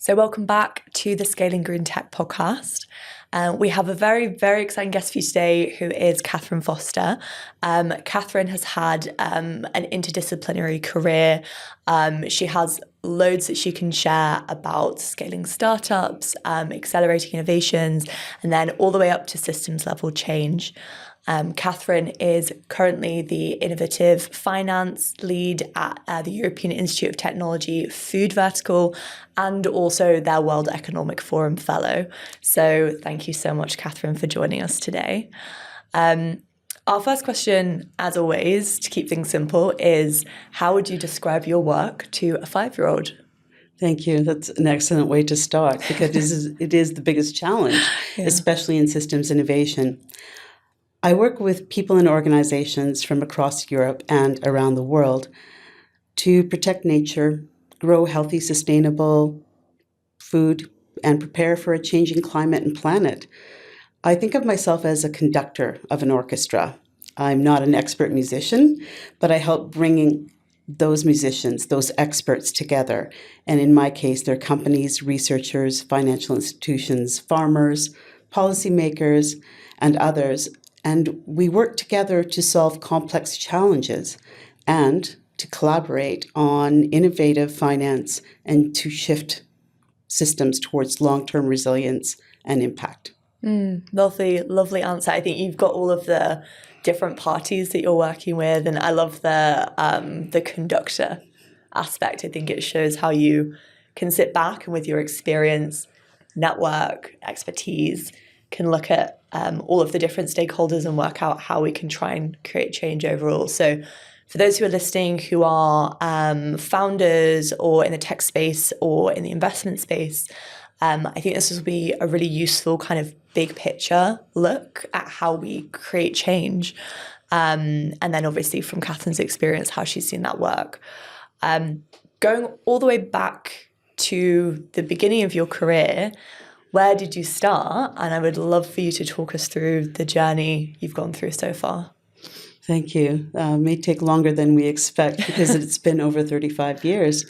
So welcome back to the Scaling Green Tech podcast. We have a very, very exciting guest for you today who is Katherine Foster. Katherine has had an interdisciplinary career. She has loads that she can share about scaling startups, accelerating innovations, and then all the way up to systems level change. Katherine is currently the innovative finance lead at the European Institute of Technology food vertical and also their World Economic Forum fellow. So thank you so much, Katherine, for joining us today. Our first question, as always, to keep things simple, is how would you describe your work to a 5-year-old? Thank you. That's an excellent way to start because it is the biggest challenge, especially in systems innovation. I work with people and organizations from across Europe and around the world to protect nature, grow healthy, sustainable food, and prepare for a changing climate and planet. I think of myself as a conductor of an orchestra. I'm not an expert musician, but I help bringing those musicians, those experts together. And in my case, they're companies, researchers, financial institutions, farmers, policymakers, and others. And we work together to solve complex challenges and to collaborate on innovative finance and to shift systems towards long-term resilience and impact. Lovely answer. I think you've got all of the different parties that you're working with, and I love the conductor aspect. I think it shows how you can sit back and with your experience, network, expertise, can look at all of the different stakeholders and work out how we can try and create change overall. So for those who are listening who are founders or in the tech space or in the investment space, I think this will be a really useful kind of big picture look at how we create change. And then obviously from Katherine's experience, how she's seen that work. Going all the way back to the beginning of your career, where did you start? And I would love for you to talk us through the journey you've gone through so far. Thank you. It may take longer than we expect because it's been over 35 years.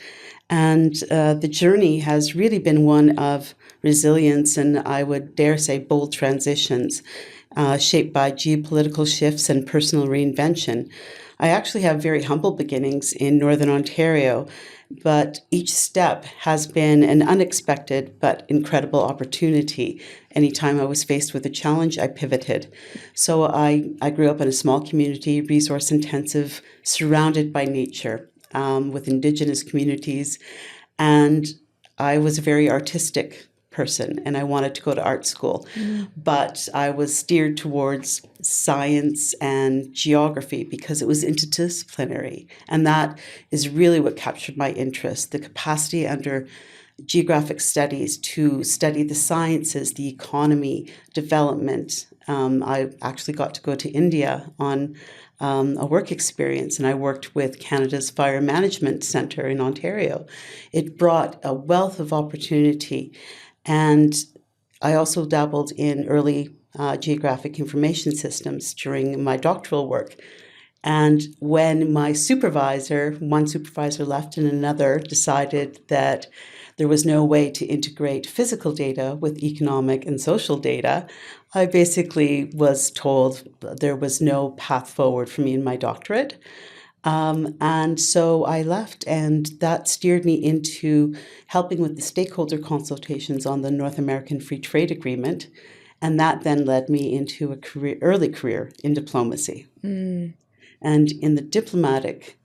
And the journey has really been one of resilience and I would dare say bold transitions shaped by geopolitical shifts and personal reinvention. I actually have very humble beginnings in Northern Ontario, but each step has been an unexpected but incredible opportunity. Anytime I was faced with a challenge, I pivoted. So I grew up in a small community, resource intensive, surrounded by nature, with Indigenous communities. And I was a very artistic person and I wanted to go to art school. But I was steered towards science and geography because it was interdisciplinary. And that is really what captured my interest, the capacity under geographic studies to study the sciences, the economy, development. I actually got to go to India on a work experience, and I worked with Canada's Fire Management Centre in Ontario. It brought a wealth of opportunity. And I also dabbled in early geographic information systems during my doctoral work. And when my one supervisor left and another decided that there was no way to integrate physical data with economic and social data, I basically was told there was no path forward for me in my doctorate. And so I left, and that steered me into helping with the stakeholder consultations on the North American Free Trade Agreement. And that then led me into a early career in diplomacy. And in the diplomatic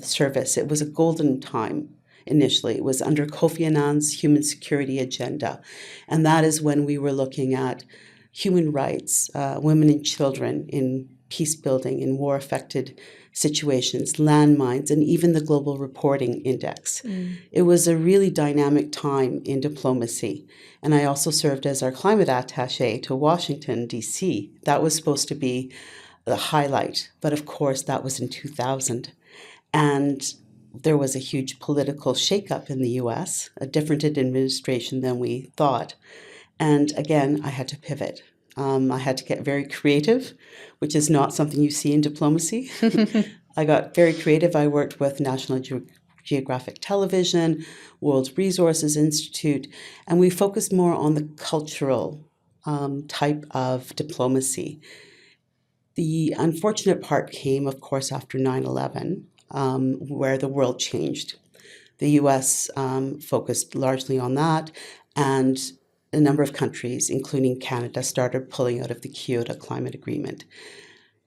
service, it was a golden time. Initially, it was under Kofi Annan's human security agenda. And that is when we were looking at human rights, women and children in peace building in war-affected situations, landmines, and even the Global Reporting Index. It was a really dynamic time in diplomacy. And I also served as our climate attaché to Washington, D.C. That was supposed to be the highlight. But of course, that was in 2000. And there was a huge political shakeup in the U.S., a different administration than we thought. And again, I had to pivot. I had to get very creative, which is not something you see in diplomacy. I got very creative. I worked with National Geographic Television, World Resources Institute, and we focused more on the cultural type of diplomacy. The unfortunate part came, of course, after 9/11, where the world changed. The US focused largely on that, and a number of countries, including Canada, started pulling out of the Kyoto Climate Agreement.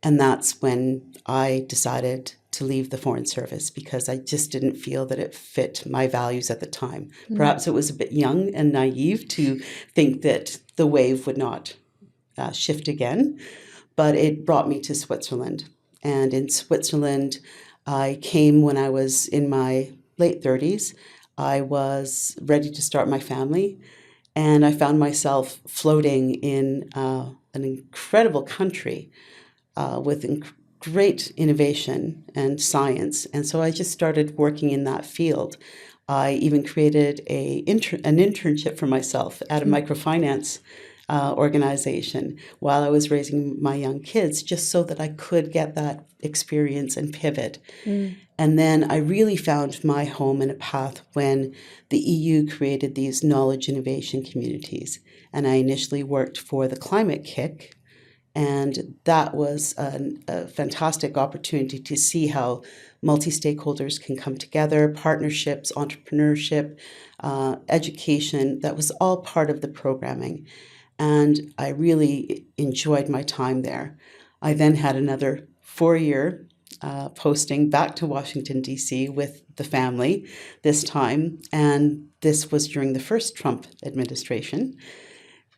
And that's when I decided to leave the Foreign Service because I just didn't feel that it fit my values at the time. Perhaps it was a bit young and naive to think that the wave would not shift again, but it brought me to Switzerland. And in Switzerland, I came when I was in my late 30s. I was ready to start my family, and I found myself floating in an incredible country with great innovation and science. And so I just started working in that field. I even created an internship for myself at a microfinance organization while I was raising my young kids, just so that I could get that experience and pivot. And then I really found my home and a path when the EU created these knowledge innovation communities. And I initially worked for the Climate Kick, and that was a fantastic opportunity to see how multi-stakeholders can come together, partnerships, entrepreneurship, education. That was all part of the programming. And I really enjoyed my time there. I then had another 4-year posting back to Washington, D.C. with the family this time. And this was during the first Trump administration.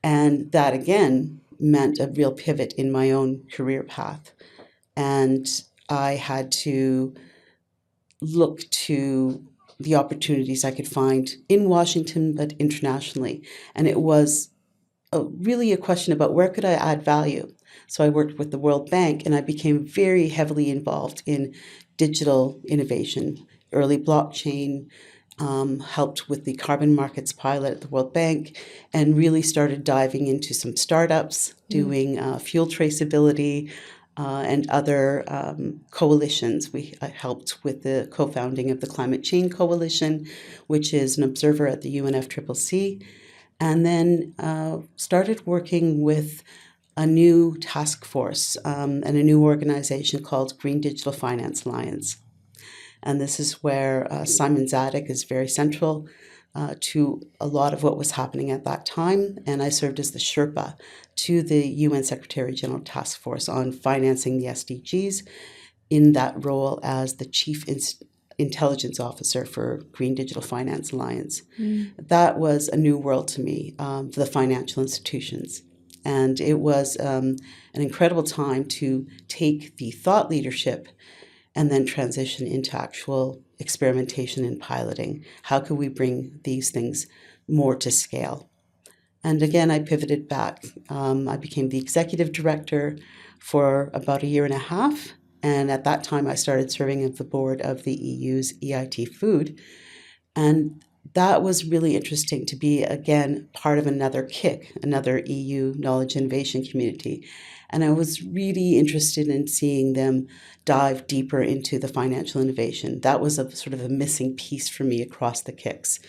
And that, again, meant a real pivot in my own career path. And I had to look to the opportunities I could find in Washington, but internationally. And it was really a question about where could I add value. So I worked with the World Bank, and I became very heavily involved in digital innovation, early blockchain, helped with the carbon markets pilot at the World Bank, and really started diving into some startups, doing fuel traceability and other coalitions. I helped with the co-founding of the Climate Change Coalition, which is an observer at the UNFCCC, and then started working with a new task force and a new organization called Green Digital Finance Alliance. And this is where Simon Zadek is very central to a lot of what was happening at that time. And I served as the Sherpa to the UN Secretary General Task Force on financing the SDGs, in that role as the Chief Intelligence Officer for Green Digital Finance Alliance. That was a new world to me, for the financial institutions. And it was an incredible time to take the thought leadership and then transition into actual experimentation and piloting. How could we bring these things more to scale? And again, I pivoted back. I became the executive director for about a year and a half. And at that time, I started serving on the board of the EU's agri-food. And that was really interesting to be, again, part of another KIC, another EU knowledge innovation community. And I was really interested in seeing them dive deeper into the financial innovation. That was a sort of a missing piece for me across the KICs.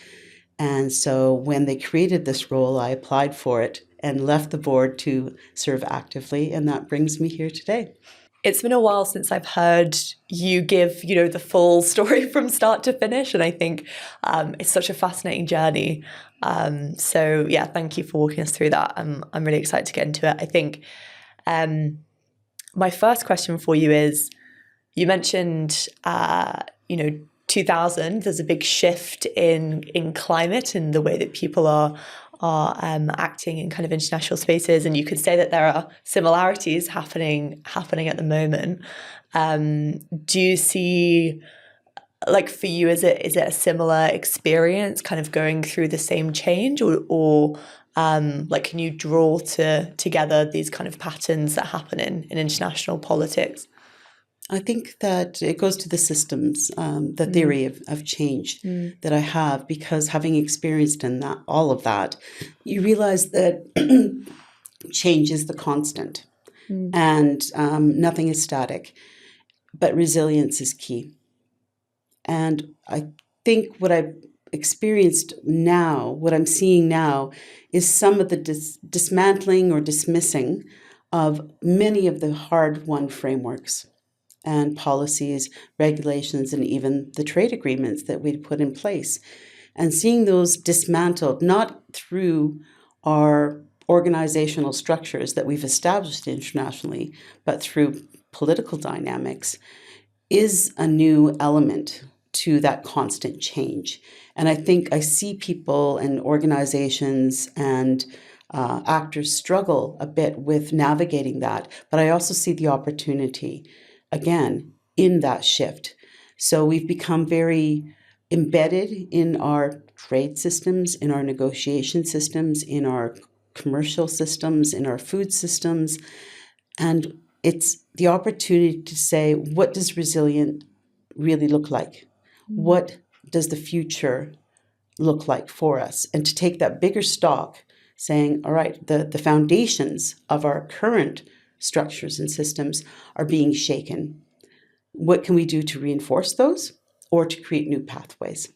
And so when they created this role, I applied for it and left the board to serve actively. And that brings me here today. It's been a while since I've heard you give, the full story from start to finish. And I think it's such a fascinating journey. So yeah, thank you for walking us through that. I'm really excited to get into it. I think my first question for you is, you mentioned, 2000, there's a big shift in climate and the way that people are acting in kind of international spaces, and you could say that there are similarities happening at the moment. Do you see, like, for you, is it a similar experience, kind of going through the same change, or like, can you draw together these kind of patterns that happen in international politics? I think that it goes to the systems, the theory of change that I have, because having experienced in that, all of that, you realize that change is the constant and nothing is static, but resilience is key. And I think what I've experienced now, what I'm seeing now, is some of the dismantling or dismissing of many of the hard-won frameworks and policies, regulations, and even the trade agreements that we'd put in place. And seeing those dismantled, not through our organizational structures that we've established internationally, but through political dynamics, is a new element to that constant change. And I think I see people and organizations and actors struggle a bit with navigating that, but I also see the opportunity, again, in that shift. So we've become very embedded in our trade systems, in our negotiation systems, in our commercial systems, in our food systems, and it's the opportunity to say, what does resilient really look like? What does the future look like for us? And to take that bigger stock, saying, all right, the foundations of our current structures and systems are being shaken. What can we do to reinforce those or to create new pathways?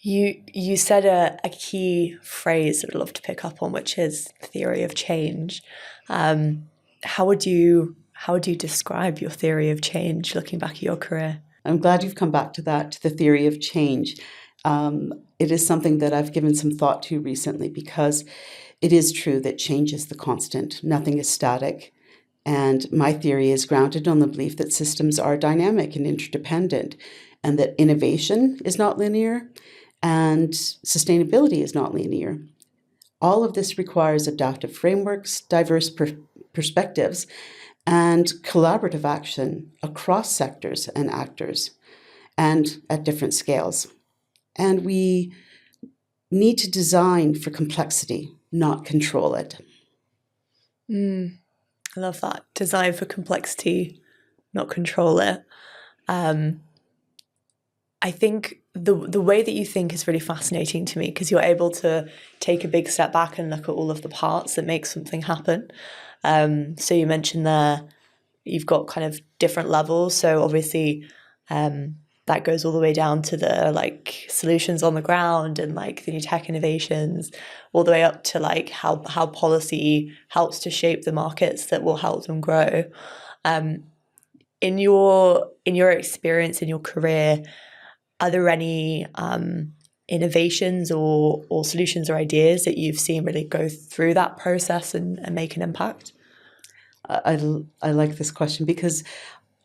You said a key phrase that I'd love to pick up on, which is theory of change. How would you describe your theory of change looking back at your career? I'm glad you've come back to that, to the theory of change. It is something that I've given some thought to recently, because it is true that change is the constant. Nothing is static. And my theory is grounded on the belief that systems are dynamic and interdependent, and that innovation is not linear and sustainability is not linear. All of this requires adaptive frameworks, diverse perspectives, and collaborative action across sectors and actors and at different scales. And we need to design for complexity, not control it. I love that. Design for complexity, not control it. I think the way that you think is really fascinating to me, because you're able to take a big step back and look at all of the parts that make something happen. So you mentioned there you've got kind of different levels. So obviously that goes all the way down to the like solutions on the ground and like the new tech innovations, all the way up to like how policy helps to shape the markets that will help them grow. In your experience in your career, are there any innovations or solutions or ideas that you've seen really go through that process and make an impact? I like this question because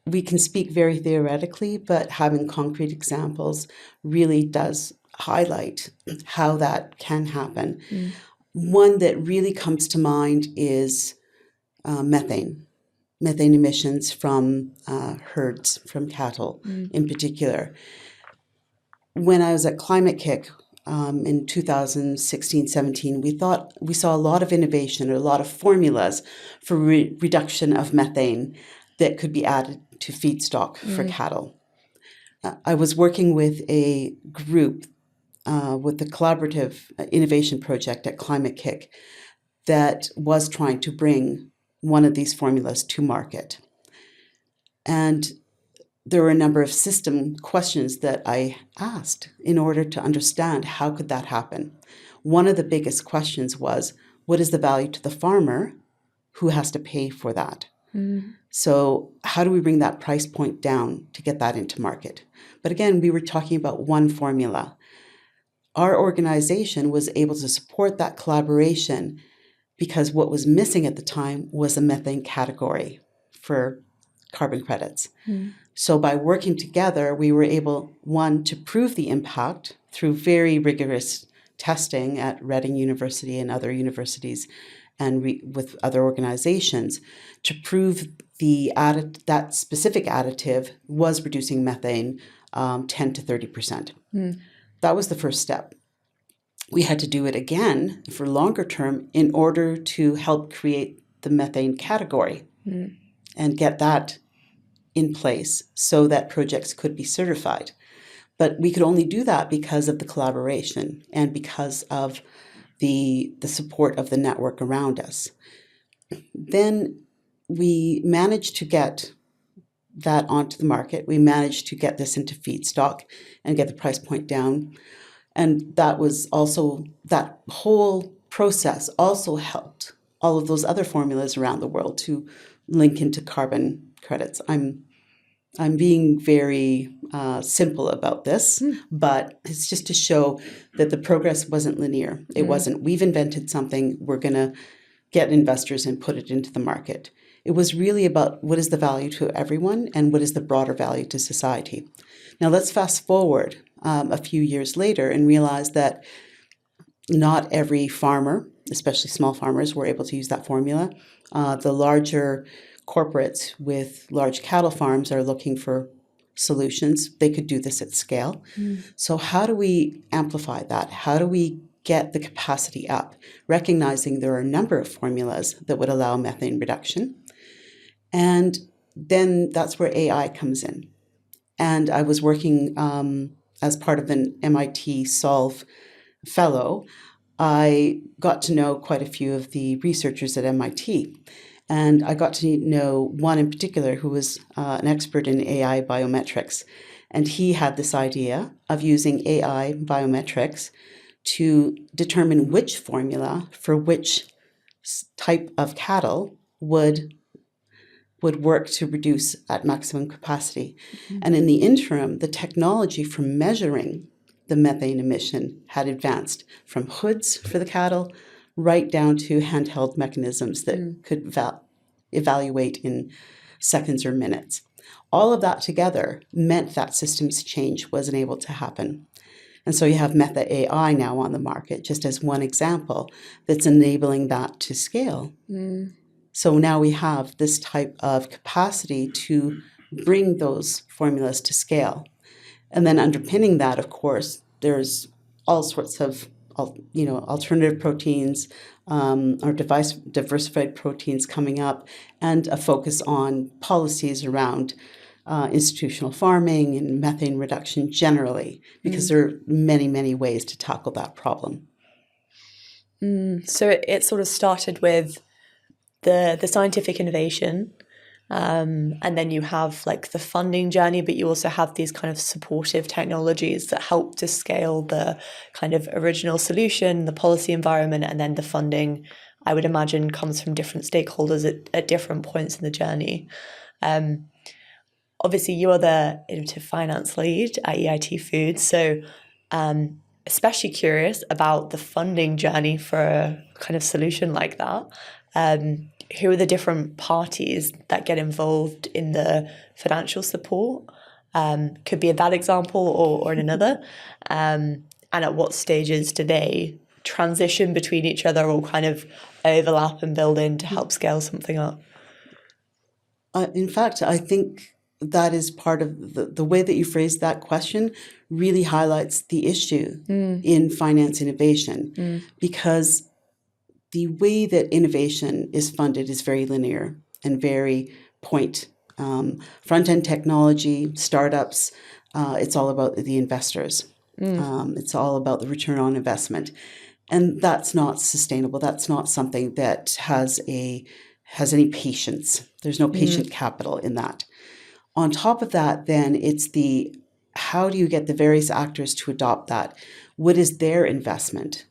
we can speak very theoretically, but having concrete examples really does highlight how that can happen. One that really comes to mind is methane emissions from herds, from cattle in particular. When I was at Climate Kick in 2016-17, we saw a lot of innovation, or a lot of formulas for reduction of methane that could be added to feedstock for cattle. I was working with a group with the collaborative innovation project at Climate Kick that was trying to bring one of these formulas to market. And there were a number of system questions that I asked in order to understand how could that happen. One of the biggest questions was, what is the value to the farmer who has to pay for that? So how do we bring that price point down to get that into market? But again, we were talking about one formula. Our organization was able to support that collaboration because what was missing at the time was a methane category for carbon credits. So by working together, we were able, one, to prove the impact through very rigorous testing at Reading University and other universities and with other organizations, to prove that specific additive was reducing methane 10 to 30%. That was the first step. We had to do it again for longer term in order to help create the methane category and get that in place so that projects could be certified. But we could only do that because of the collaboration and because of the support of the network around us. Then we managed to get that onto the market. We managed to get this into feedstock and get the price point down. And that was also, that whole process also helped all of those other formulas around the world to link into carbon credits. I'm being very simple about this, but it's just to show that the progress wasn't linear. It wasn't, we've invented something, we're going to get investors and put it into the market. It was really about what is the value to everyone and what is the broader value to society. Now let's fast forward a few years later and realize that not every farmer, especially small farmers, were able to use that formula. The larger corporates with large cattle farms are looking for solutions. They could do this at scale. So how do we amplify that? How do we get the capacity up, recognizing there are a number of formulas that would allow methane reduction? And then that's where AI comes in. And I was working as part of an MIT Solve fellow. I got to know quite a few of the researchers at MIT. And I got to know one in particular who was an expert in AI biometrics. And he had this idea of using AI biometrics to determine which formula for which type of cattle would work to reduce at maximum capacity. And in the interim, the technology for measuring the methane emission had advanced from hoods for the cattle right down to handheld mechanisms that could evaluate in seconds or minutes. All of that together meant that systems change wasn't able to happen. And so you have Meta AI now on the market, just as one example, that's enabling that to scale. So now we have this type of capacity to bring those formulas to scale. And then underpinning that, of course, there's all sorts of alternative proteins or diversified proteins coming up, and a focus on policies around institutional farming and methane reduction generally, because there are many, many ways to tackle that problem. So it sort of started with the scientific innovation, and then you have like the funding journey, but you also have these kind of supportive technologies that help to scale the kind of original solution, the policy environment, and then the funding, I would imagine, comes from different stakeholders at different points in the journey. Obviously, you are the innovative finance lead at EIT Foods, so especially curious about the funding journey for a kind of solution like that. Who are the different parties that get involved in the financial support? Could be in that example or in another. And at what stages do they transition between each other or kind of overlap and build in to help scale something up? In fact, I think that is part of the way that you phrased that question really highlights the issue in finance innovation, because the way that innovation is funded is very linear and very point. Front-end technology, startups, it's all about the investors. It's all about the return on investment. And that's not sustainable. That's not something that has any patience. There's no patient capital in that. On top of that, then, it's how do you get the various actors to adopt that? What is their investment?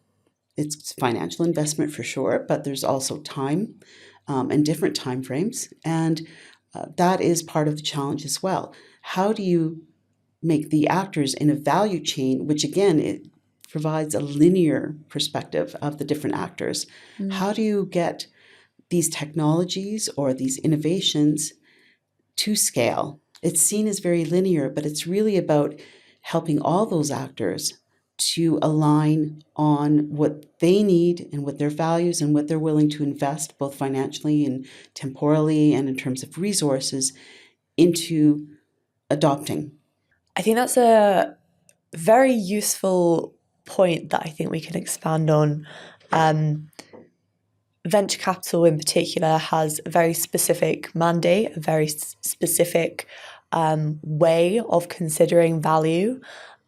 It's financial investment for sure, but there's also time and different time frames. And that is part of the challenge as well. How do you make the actors in a value chain, which again, it provides a linear perspective of the different actors. How do you get these technologies or these innovations to scale? It's seen as very linear, but it's really about helping all those actors to align on what they need and what their values and what they're willing to invest, both financially and temporally and in terms of resources, into adopting. I think that's a very useful point that I think we can expand on. Venture capital in particular has a very specific mandate, a very specific way of considering value,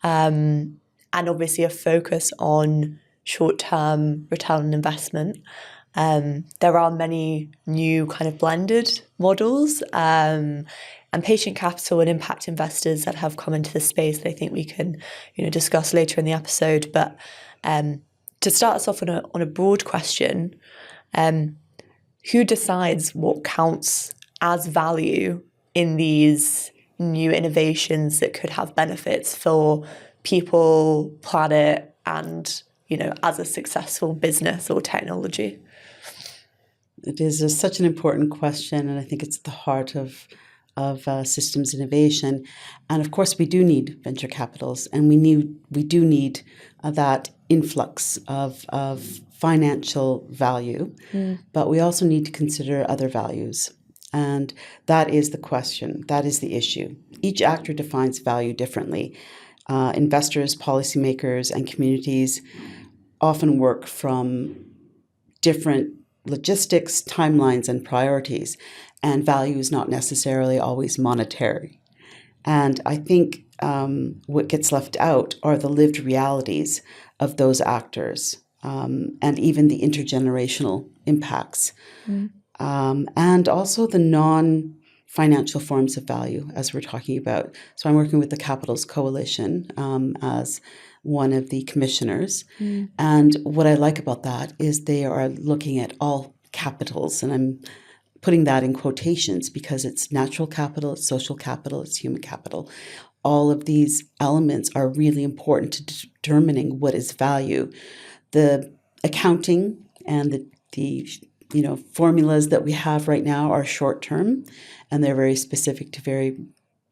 and obviously a focus on short-term return on investment. There are many new kind of blended models, and patient capital and impact investors that have come into the space that I think we can, discuss later in the episode. But to start us off on a broad question, who decides what counts as value in these new innovations that could have benefits for people, planet, and, as a successful business or technology? It is such an important question, and I think it's at the heart of systems innovation. And of course, we do need venture capitals, and we do need that influx of financial value, but we also need to consider other values. And that is the question. That is the issue. Each actor defines value differently. Investors, policymakers, and communities often work from different logistics, timelines, and priorities, and value is not necessarily always monetary. And I think what gets left out are the lived realities of those actors, and even the intergenerational impacts, and also the non-financial forms of value, as we're talking about. So I'm working with the Capitals Coalition as one of the commissioners. And what I like about that is they are looking at all capitals, and I'm putting that in quotations because it's natural capital, it's social capital, it's human capital. All of these elements are really important to determining what is value. The accounting and the formulas that we have right now are short term, and they're very specific to very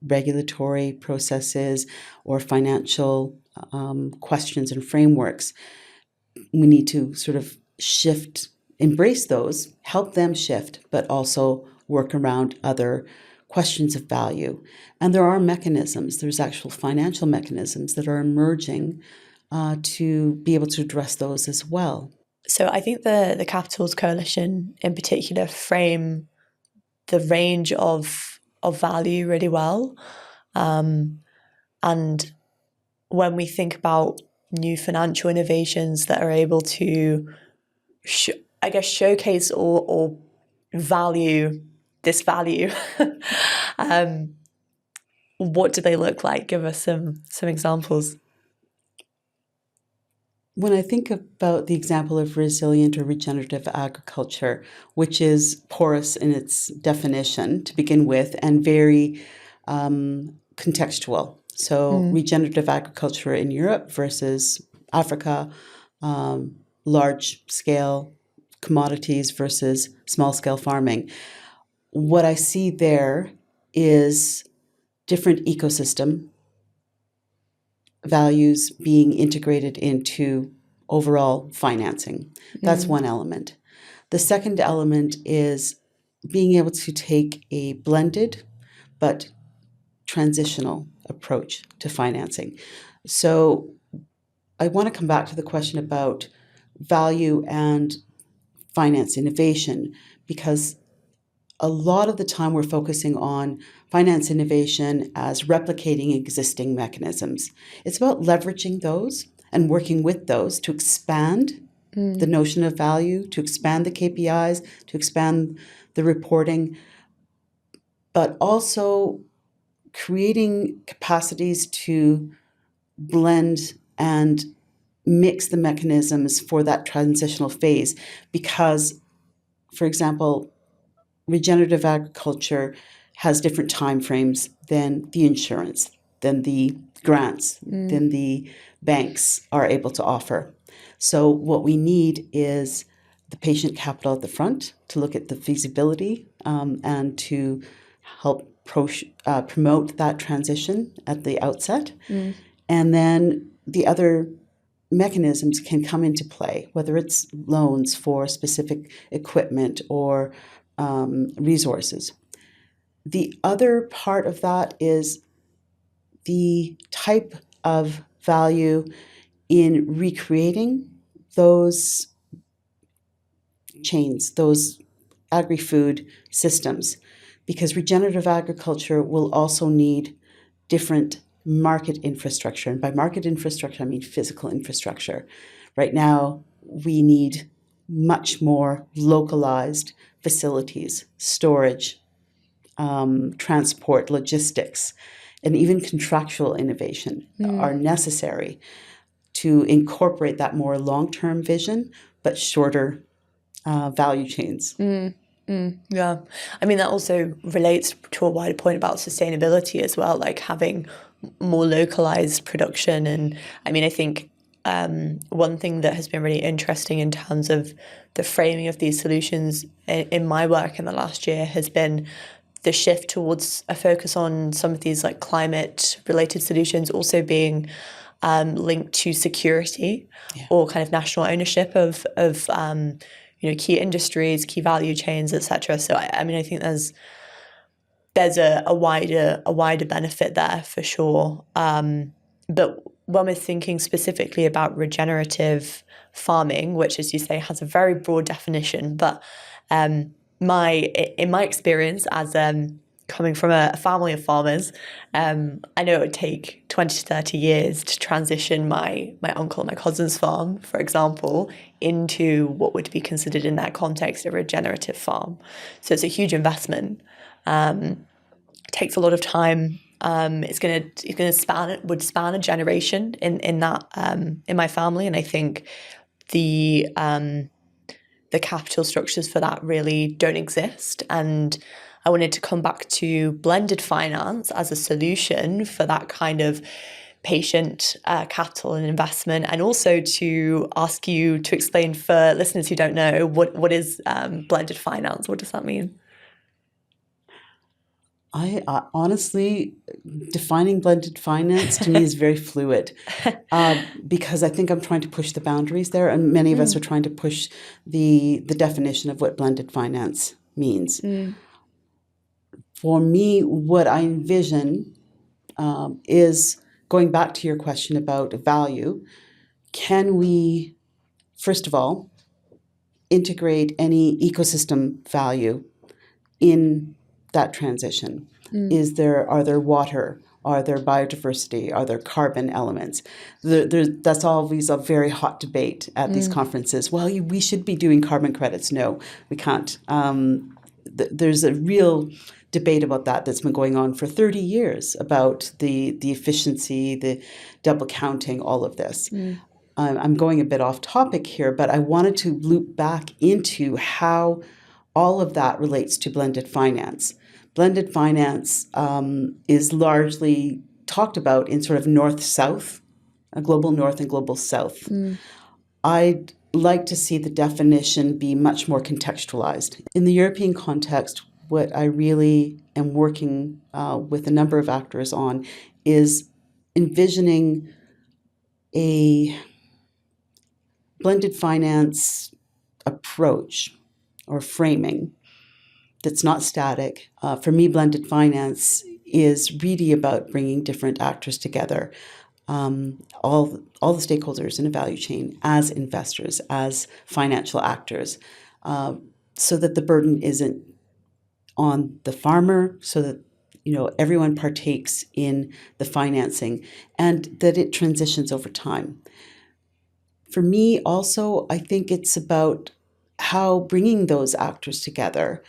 regulatory processes or financial questions and frameworks. We need to sort of shift, embrace those, help them shift, but also work around other questions of value. And there are mechanisms, there's actual financial mechanisms that are emerging to be able to address those as well. So I think the Capitals Coalition in particular frame the range of value really well. And when we think about new financial innovations that are able to, showcase or value this value, what do they look like? Give us some examples. When I think about the example of resilient or regenerative agriculture, which is porous in its definition to begin with and very contextual. So regenerative agriculture in Europe versus Africa, large scale commodities versus small scale farming. What I see there is different ecosystem values being integrated into overall financing. That's one element. The second element is being able to take a blended but transitional approach to financing. So I want to come back to the question about value and finance innovation, because a lot of the time we're focusing on finance innovation as replicating existing mechanisms. It's about leveraging those and working with those to expand the notion of value, to expand the KPIs, to expand the reporting, but also creating capacities to blend and mix the mechanisms for that transitional phase. Because, for example, regenerative agriculture has different timeframes than the insurance, than the grants, than the banks are able to offer. So what we need is the patient capital at the front to look at the feasibility and to help promote that transition at the outset. And then the other mechanisms can come into play, whether it's loans for specific equipment or resources. The other part of that is the type of value in recreating those chains, those agri-food systems, because regenerative agriculture will also need different market infrastructure. And by market infrastructure, I mean physical infrastructure. Right now, we need much more localized facilities, storage, transport, logistics, and even contractual innovation are necessary to incorporate that more long-term vision, but shorter value chains. Yeah. I mean, that also relates to a wider point about sustainability as well, like having more localized production. And I mean, I think one thing that has been really interesting in terms of the framing of these solutions in my work in the last year has been the shift towards a focus on some of these like climate related solutions also being linked to security or kind of national ownership of key industries, key value chains, etc. So I mean, I think there's a wider benefit there for sure. But when we're thinking specifically about regenerative farming, which, as you say, has a very broad definition, but in my experience as coming from a family of farmers, I know it would take 20 to 30 years to transition my uncle and my cousin's farm, for example, into what would be considered in that context a regenerative farm. So it's a huge investment. It takes a lot of time. Would span a generation in my family, and I think the capital structures for that really don't exist. And I wanted to come back to blended finance as a solution for that kind of patient capital and investment, and also to ask you to explain for listeners who don't know what is blended finance. What does that mean? I honestly, defining blended finance to me is very fluid because I think I'm trying to push the boundaries there, and many of us are trying to push the definition of what blended finance means. For me, what I envision is going back to your question about value. Can we, first of all, integrate any ecosystem value in that transition? Are there water? Are there biodiversity? Are there carbon elements? That's always a very hot debate at these conferences. Well, we should be doing carbon credits. No, we can't. There's a real debate about that's been going on for 30 years about the efficiency, the double counting, all of this. I'm going a bit off topic here, but I wanted to loop back into how all of that relates to blended finance. Blended finance is largely talked about in sort of north-south, a global north and global south. I'd like to see the definition be much more contextualized. In the European context, what I really am working with a number of actors on is envisioning a blended finance approach or framing that's not static. For me, blended finance is really about bringing different actors together, all the stakeholders in a value chain as investors, as financial actors, so that the burden isn't on the farmer, so that everyone partakes in the financing and that it transitions over time. For me, also, I think it's about how bringing those actors together,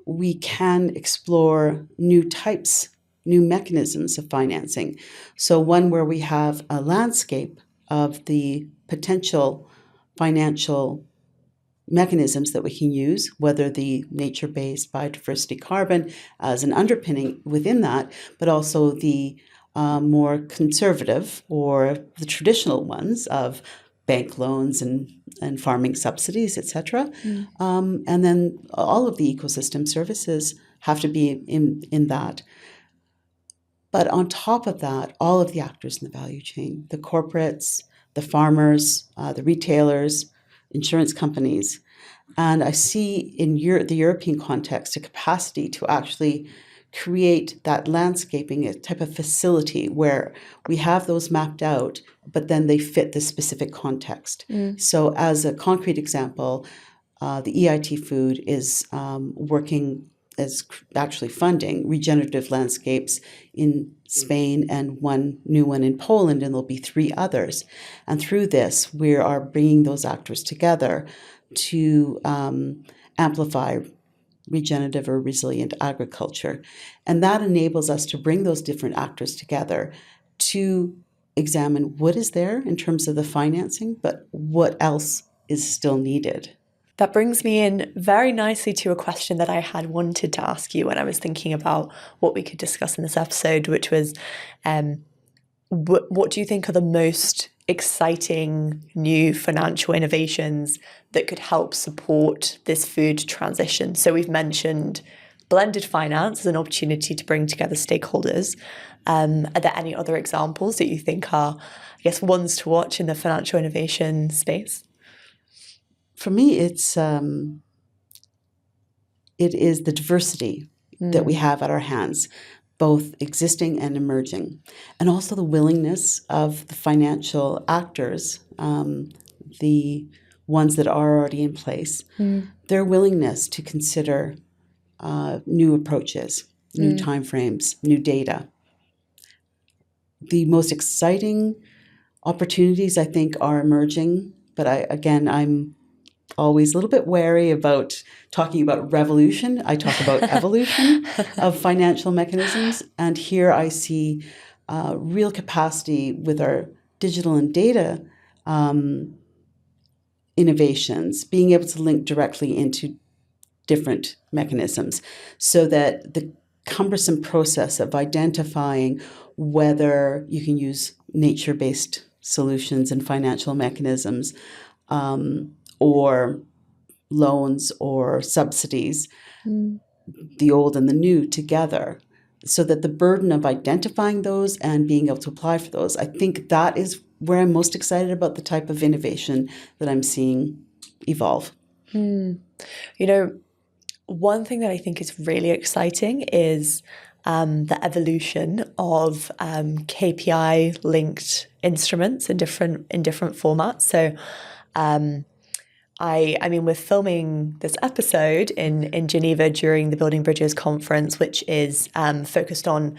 we can explore new types, new mechanisms of financing. So one where we have a landscape of the potential financial mechanisms that we can use, whether the nature-based biodiversity carbon as an underpinning within that, but also the more conservative or the traditional ones of bank loans and farming subsidies, etc. And then all of the ecosystem services have to be in that. But on top of that, all of the actors in the value chain, the corporates, the farmers, the retailers, insurance companies. And I see in the European context a capacity to actually create that landscaping, a type of facility where we have those mapped out, but then they fit the specific context. So as a concrete example, the EIT Food is working as actually funding regenerative landscapes in Spain and one new one in Poland, and there'll be 3 others. And through this, we are bringing those actors together to amplify regenerative or resilient agriculture. And that enables us to bring those different actors together to examine what is there in terms of the financing, but what else is still needed. That brings me in very nicely to a question that I had wanted to ask you when I was thinking about what we could discuss in this episode, which was what do you think are the most exciting new financial innovations that could help support this food transition? So we've mentioned blended finance as an opportunity to bring together stakeholders. Are there any other examples that you think are, I guess, ones to watch in the financial innovation space? For me, it is the diversity that we have at our hands, both existing and emerging, and also the willingness of the financial actors, the ones that are already in place, their willingness to consider new approaches, new timeframes, new data. The most exciting opportunities, I think, are emerging, but I'm always a little bit wary about talking about revolution. I talk about evolution of financial mechanisms. And here I see real capacity with our digital and data innovations, being able to link directly into different mechanisms so that the cumbersome process of identifying whether you can use nature-based solutions and financial mechanisms or loans or subsidies, the old and the new together, so that the burden of identifying those and being able to apply for those, I think that is where I'm most excited about the type of innovation that I'm seeing evolve. You know, one thing that I think is really exciting is the evolution of KPI-linked instruments in different formats. So I mean, we're filming this episode in Geneva during the Building Bridges conference, which is focused on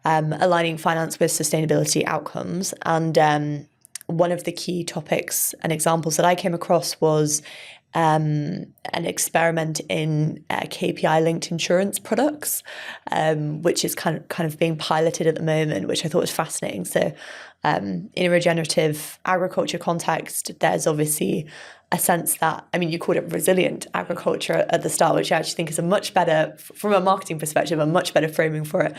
aligning finance with sustainability outcomes. And one of the key topics and examples that I came across was an experiment in KPI-linked insurance products, which is kind of being piloted at the moment, which I thought was fascinating. So in a regenerative agriculture context, there's obviously a sense that, I mean, you called it resilient agriculture at the start, which I actually think is a much better, from a marketing perspective, a much better framing for it.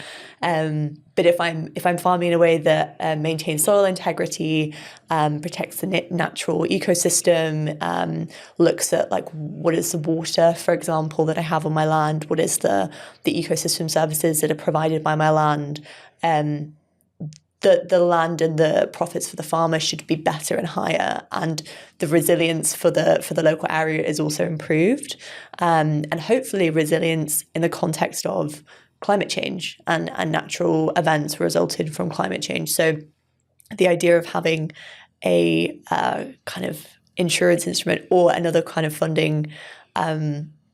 But if I'm farming in a way that maintains soil integrity, protects the natural ecosystem, looks at like what is the water, for example, that I have on my land, what is the ecosystem services that are provided by my land, the land and the profits for the farmer should be better and higher, and the resilience for the local area is also improved, and hopefully resilience in the context of climate change and natural events resulted from climate change. So the idea of having a kind of insurance instrument or another kind of funding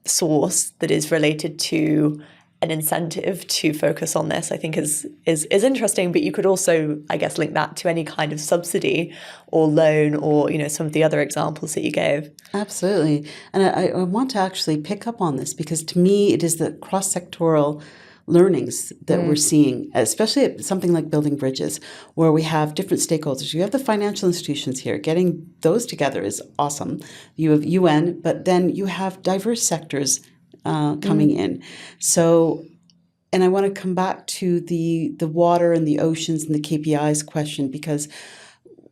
source that is related to an incentive to focus on this, I think is interesting. But you could also, I guess, link that to any kind of subsidy or loan or, you know, some of the other examples that you gave. Absolutely. And I want to actually pick up on this because to me it is the cross-sectoral learnings that we're seeing, especially at something like Building Bridges, where we have different stakeholders. You have the financial institutions here. Getting those together is awesome. You have UN, but then you have diverse sectors coming in. So, and I want to come back to the water and the oceans and the KPIs question, because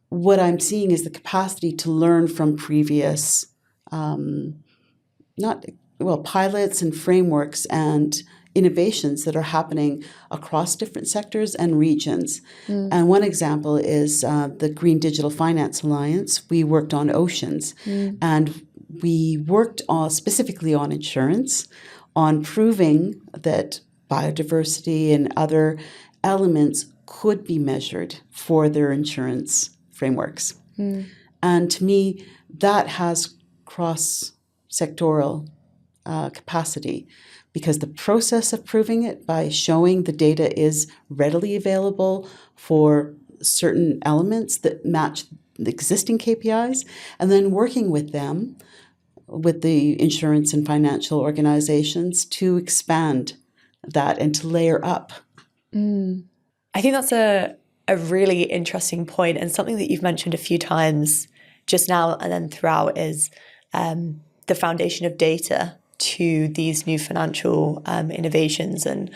what I'm seeing is the capacity to learn from previous, pilots and frameworks and innovations that are happening across different sectors and regions. And one example is the Green Digital Finance Alliance. We worked on oceans and we worked specifically on insurance, on proving that biodiversity and other elements could be measured for their insurance frameworks. And to me, that has cross-sectoral capacity, because the process of proving it by showing the data is readily available for certain elements that match the existing KPIs, and then working with them with the insurance and financial organizations to expand that and to layer up. I think that's a really interesting point, and something that you've mentioned a few times just now and then throughout is the foundation of data to these new financial innovations and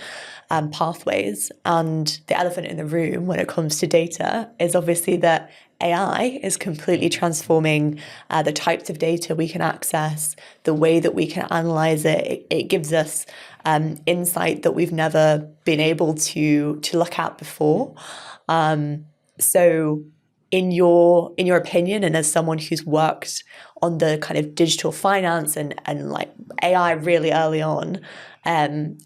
pathways. And the elephant in the room when it comes to data is obviously that AI is completely transforming the types of data we can access, the way that we can analyze it. It gives us insight that we've never been able to look at before. So in your opinion, and as someone who's worked on the kind of digital finance and like AI really early on,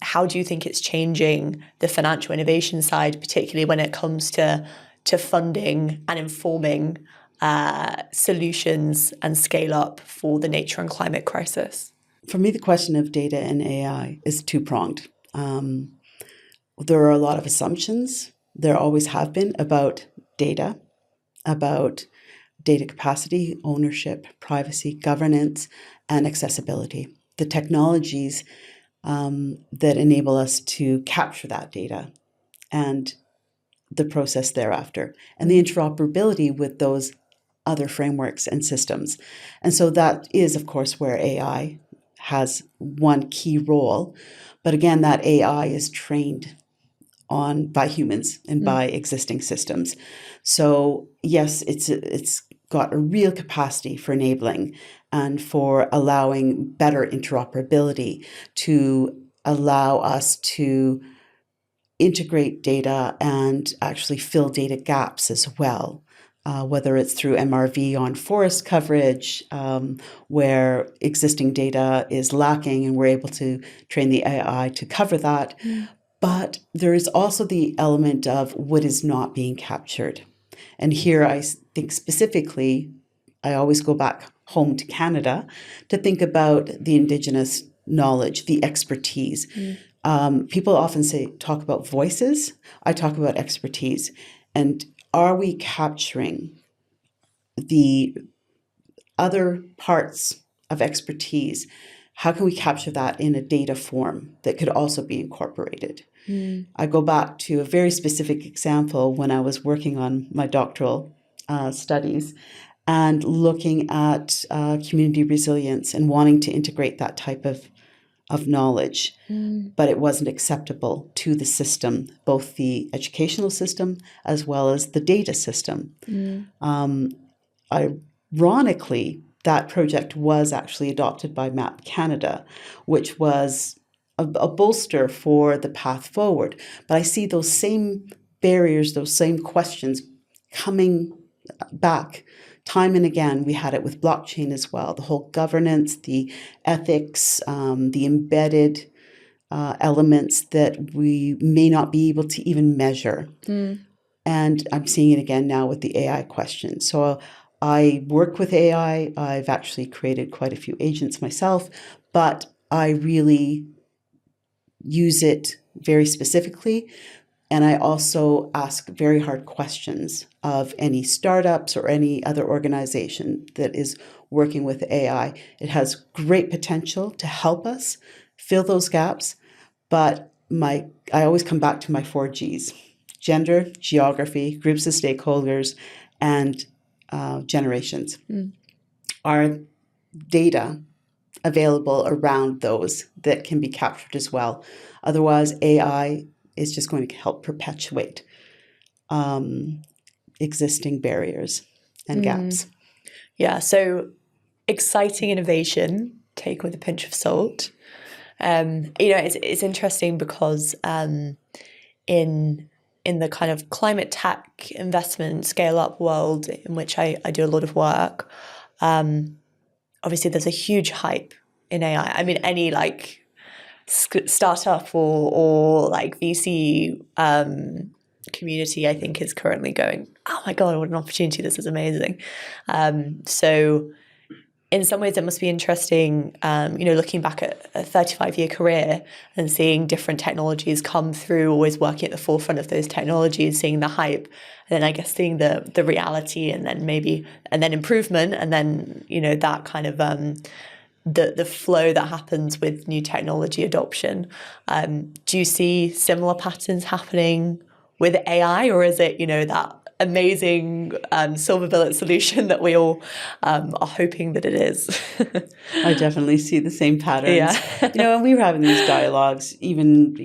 how do you think it's changing the financial innovation side, particularly when it comes to funding and informing solutions and scale up for the nature and climate crisis? For me, the question of data and AI is two-pronged. There are a lot of assumptions, there always have been, about data capacity, ownership, privacy, governance, and accessibility. The technologies that enable us to capture that data and the process thereafter, and the interoperability with those other frameworks and systems. And so that is, of course, where AI has one key role. But again, that AI is trained on by humans and by existing systems. So yes, it's got a real capacity for enabling and for allowing better interoperability, to allow us to integrate data and actually fill data gaps as well. Whether it's through MRV on forest coverage, where existing data is lacking and we're able to train the AI to cover that. But there is also the element of what is not being captured. And here I think specifically, I always go back home to Canada to think about the Indigenous knowledge, the expertise. People often talk about voices. I talk about expertise. And are we capturing the other parts of expertise? How can we capture that in a data form that could also be incorporated? I go back to a very specific example when I was working on my doctoral studies and looking at community resilience and wanting to integrate that type of knowledge, but it wasn't acceptable to the system, both the educational system as well as the data system. Ironically, that project was actually adopted by MAP Canada, which was a bolster for the path forward. But I see those same barriers, those same questions coming back time and again. We had it with blockchain as well, the whole governance, the ethics, the embedded elements that we may not be able to even measure. And I'm seeing it again now with the AI question. So I work with AI. I've actually created quite a few agents myself, but I really use it very specifically. And I also ask very hard questions of any startups or any other organization that is working with AI. It has great potential to help us fill those gaps, but I always come back to my 4 Gs: gender, geography, groups of stakeholders, and generations. Are data available around those that can be captured as well? Otherwise, AI is just going to help perpetuate existing barriers and gaps. Yeah, so exciting innovation, take with a pinch of salt. It's interesting because in the kind of climate tech investment scale up world in which I do a lot of work, obviously there's a huge hype in AI. I mean, any like startup or like VC community, I think, is currently going, oh my God, what an opportunity, this is amazing. So in some ways it must be interesting, looking back at a 35-year career and seeing different technologies come through, always working at the forefront of those technologies, seeing the hype, and then I guess seeing the reality, and then improvement, and then, that kind of the flow that happens with new technology adoption. Do you see similar patterns happening with AI, or is it, that amazing silver bullet solution that we all are hoping that it is? I definitely see the same patterns. Yeah. And we were having these dialogues even,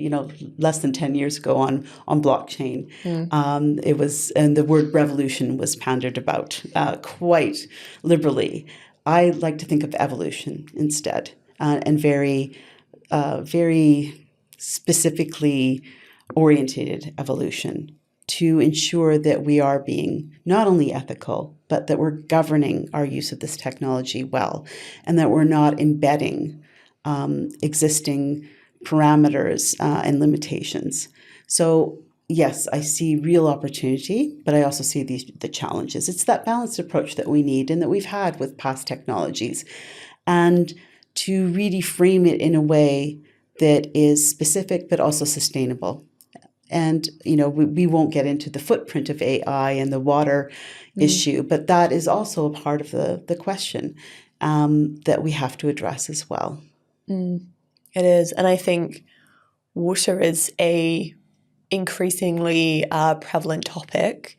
less than 10 years ago on blockchain. It was, and the word revolution was pandered about quite liberally. I like to think of evolution instead, and very, very specifically orientated evolution to ensure that we are being not only ethical, but that we're governing our use of this technology well, and that we're not embedding existing parameters and limitations. So yes, I see real opportunity, but I also see the challenges. It's that balanced approach that we need and that we've had with past technologies, and to really frame it in a way that is specific but also sustainable. And, we won't get into the footprint of AI and the water issue, but that is also a part of the question that we have to address as well. It is. And I think water is a increasingly prevalent topic.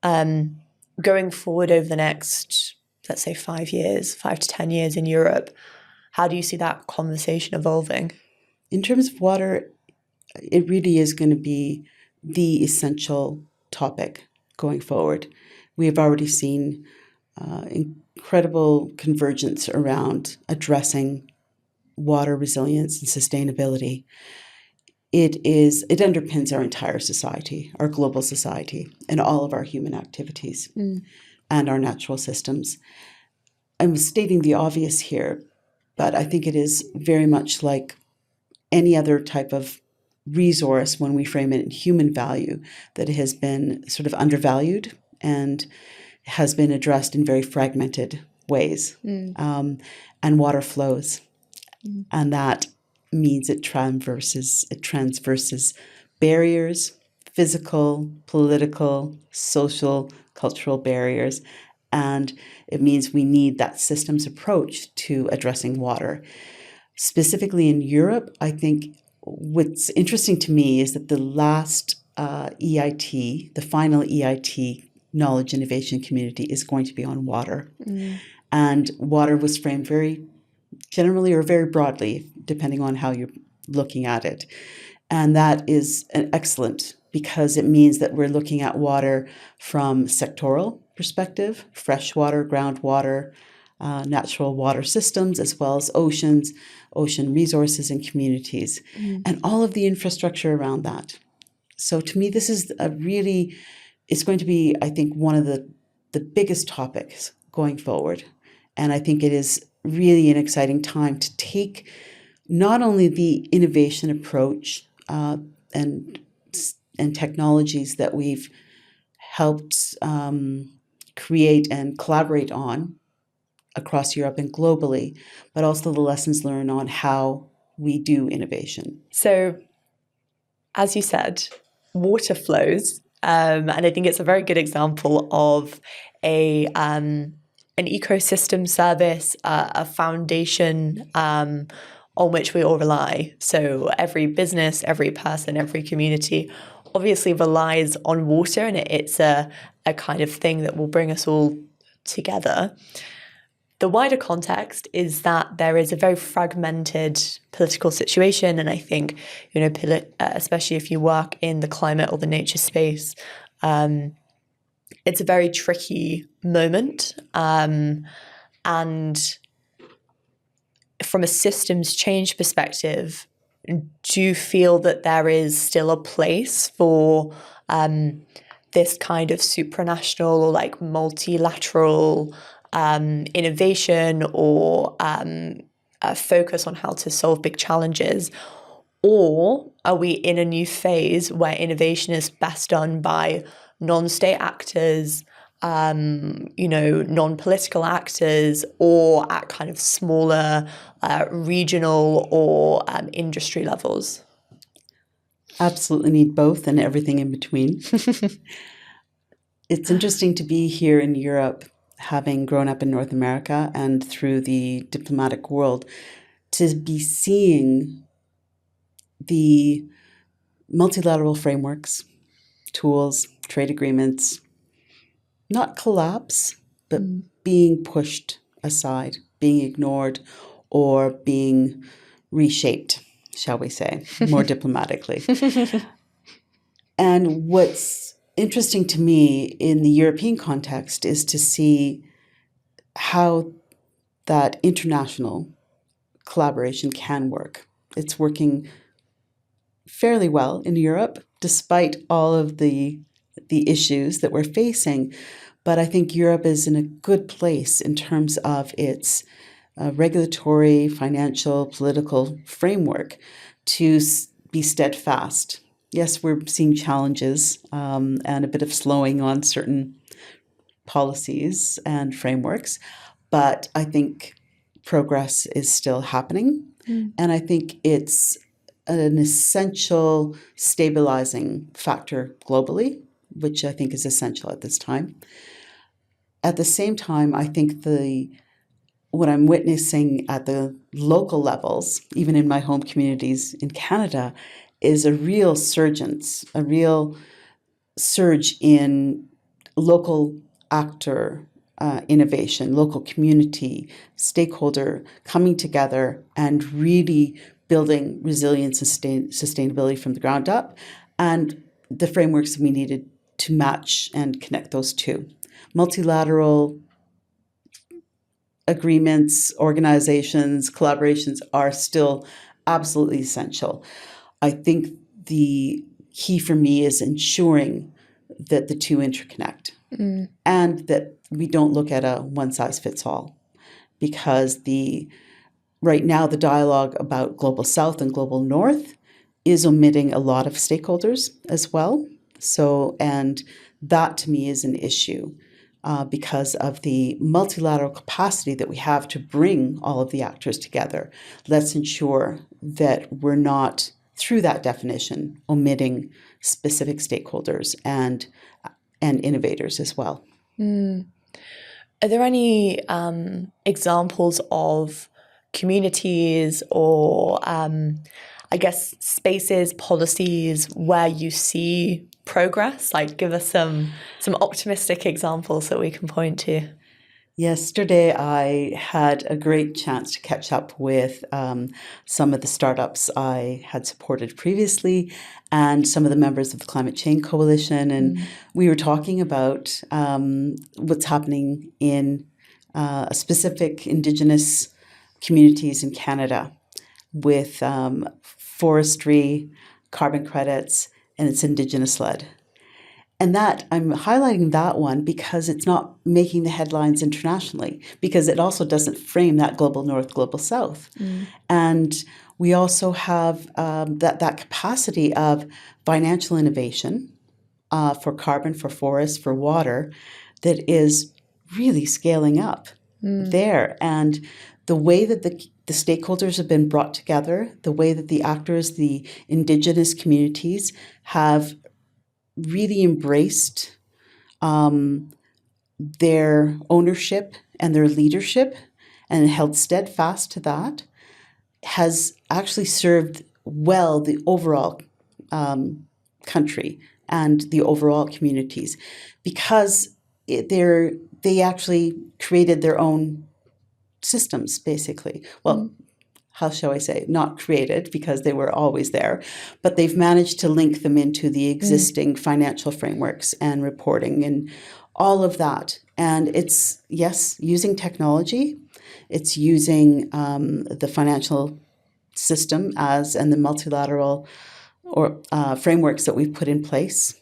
Going forward over the next, let's say, 5 to 10 years in Europe, how do you see that conversation evolving? In terms of water, it really is going to be the essential topic going forward. We have already seen incredible convergence around addressing water resilience and sustainability. It underpins our entire society, our global society, and all of our human activities and our natural systems. I'm stating the obvious here, but I think it is very much like any other type of resource when we frame it in human value that has been sort of undervalued and has been addressed in very fragmented ways. And water flows. And that means it transverses barriers, physical, political, social, cultural barriers. And it means we need that systems approach to addressing water. Specifically in Europe, I think what's interesting to me is that the last EIT, the final EIT Knowledge Innovation Community, is going to be on water. And water was framed very generally or very broadly, depending on how you're looking at it. And that is excellent because it means that we're looking at water from sectoral perspective, freshwater, groundwater, natural water systems, as well as oceans, ocean resources and communities, and all of the infrastructure around that. So to me, this is it's going to be, I think, one of the biggest topics going forward. And I think it is really an exciting time to take not only the innovation approach and technologies that we've helped create and collaborate on across Europe and globally, but also the lessons learned on how we do innovation. So, as you said, water flows, and I think it's a very good example of an ecosystem service, a foundation on which we all rely. So every business, every person, every community obviously relies on water, and it's a kind of thing that will bring us all together. The wider context is that there is a very fragmented political situation, and I think, especially if you work in the climate or the nature space, it's a very tricky moment. And from a systems change perspective, do you feel that there is still a place for this kind of supranational or like multilateral innovation or a focus on how to solve big challenges? Or are we in a new phase where innovation is best done by non-state actors, non-political actors, or at kind of smaller regional or industry levels? Absolutely need both and everything in between. It's interesting to be here in Europe having grown up in North America and through the diplomatic world, to be seeing the multilateral frameworks, tools, trade agreements, not collapse, but being pushed aside, being ignored, or being reshaped, shall we say, more diplomatically. And what's interesting to me in the European context is to see how that international collaboration can work. It's working fairly well in Europe, despite all of the issues that we're facing. But I think Europe is in a good place in terms of its regulatory, financial, political framework to be steadfast. Yes, we're seeing challenges and a bit of slowing on certain policies and frameworks, but I think progress is still happening. And I think it's an essential stabilizing factor globally, which I think is essential at this time. At the same time, I think what I'm witnessing at the local levels, even in my home communities in Canada, is a real surge in local actor innovation, local community, stakeholder coming together and really building resilience and sustainability from the ground up, and the frameworks we needed to match and connect those two. Multilateral agreements, organizations, collaborations are still absolutely essential. I think the key for me is ensuring that the two interconnect and that we don't look at a one-size-fits-all, because right now the dialogue about Global South and Global North is omitting a lot of stakeholders as well. And that to me is an issue because of the multilateral capacity that we have to bring all of the actors together. Let's ensure that we're not, through that definition, omitting specific stakeholders and innovators as well. Are there any examples of communities or, I guess, spaces, policies where you see progress? Like, give us some optimistic examples that we can point to. Yesterday, I had a great chance to catch up with some of the startups I had supported previously and some of the members of the Climate Change Coalition. And we were talking about what's happening in specific Indigenous communities in Canada with forestry, carbon credits, and it's Indigenous-led. And that I'm highlighting that one because it's not making the headlines internationally, because it also doesn't frame that global north, global south. And we also have that capacity of financial innovation for carbon, for forests, for water that is really scaling up there. And the way that the stakeholders have been brought together, the way that the actors, the Indigenous communities have really embraced their ownership and their leadership and held steadfast to that, has actually served well the overall country and the overall communities, because they actually created their own systems, basically. Well, how shall I say, not created because they were always there, but they've managed to link them into the existing financial frameworks and reporting and all of that. And it's, yes, using technology, it's using the financial system and the multilateral frameworks that we've put in place,